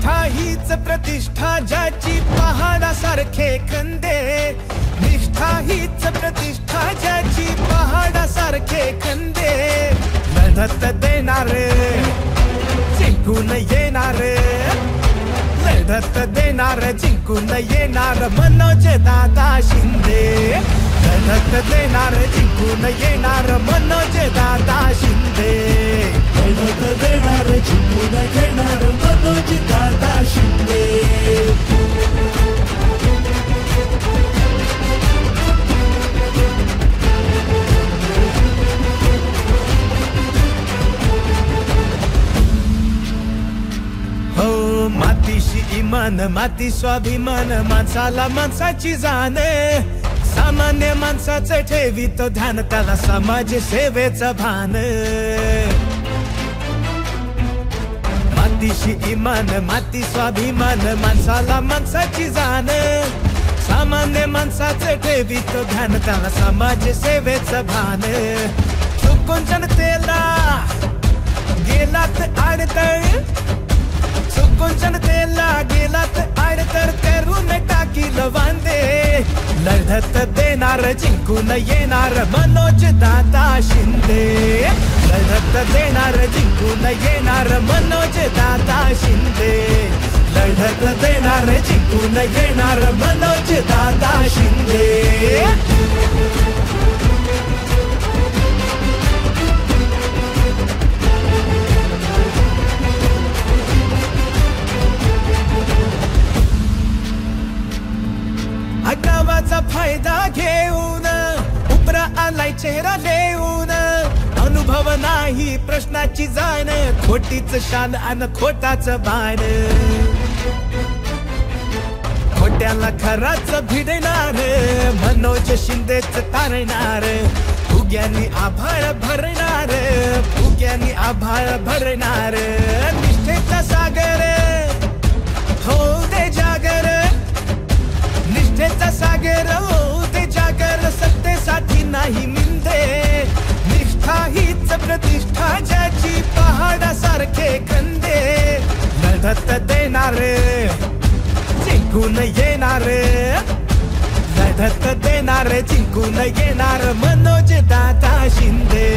निष्ठा हीच प्रतिष्ठा ज्याची पहाडासारखे खंदे, निष्ठा हीच प्रतिष्ठा ज्याची पहाडासारखे खंदे, लढत देणार जिंकून येणार, लढत देणार जिंकून येणार मनोज दादा शिंदे, लढत देणार जिंकून येणार मनोज दादा शिंदे, लढत देणार जिंकून येणार मनोज दादा शिंदे. हो मातीशी इमान माती स्वाभिमान, माणसाला माणसाची जाण, सामान्य माणसाचं ठेवितो ध्यान, त्याला समाज सेवेचं भान. मातीशी इमान माती स्वाभिमान, माणसाला माणसाची जाण, सामान्य माणसाचं ठेवितो ध्यान, त्याला समाज सेवेचं भान. चुकून जनतेला गेलात आडतळ, चुकून जनतेला गेलात आडतर करून टाकील वांदे, लढत देणार जिंकून येणार मनोज दादा शिंदे, लढत देणार जिंकून येणार मनोज दादा शिंदे, लढत देणार जिंकून येणार मनोज दादा शिंदे. गावाचा फायदा घेऊन उपरा आलाय चेहरा देऊन, अनुभव नाही प्रश्नाची जाण, खोटीच शान अन खोटाच बाण, खोट्याला खराच भिडणार मनोज शिंदेच तारणार, फुग्यांनी आभाळ भरणार, फुग्यांनी आभाळ भरणार, निष्ठेचा सागर हो दे जागर, निष्ठेचा सागर हो दे जागर, सत्तेसाठी नाही मिंदे, निष्ठा हीच प्रतिष्ठा ज्याची पहाडासारखे खंदे, लढत देणार जिंकून येणार, लढत देणार जिंकून येणार मनोज दादा शिंदे,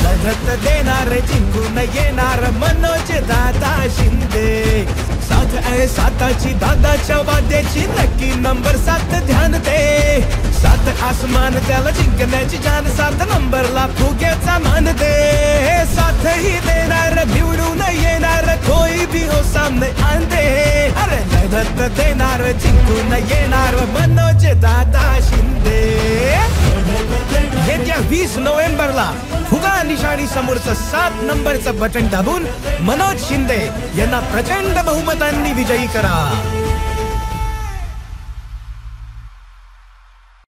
लढत देणार जिंकून येणार मनोज दादा शिंदे. साथ आहे साताची दादाच्या वाद्याची, नक्की नंबर 7 ध्यान दे, 7 आसमान त्याला जिंकण्याची जाण, 7 नंबरला फुग्याचा मान दे, साथ ही देणार निवडून येणार कोई भी हो सामने आंदे, अरे लढत देणार जिंकून येणार मनोज दादा शिंदे. येत्या 20 नोव्हेंबरला फुगा निशाणी समोरचं 7 नंबरचं बटन दाबून मनोज शिंदे यांना प्रचंड बहुमतांनी विजयी करा.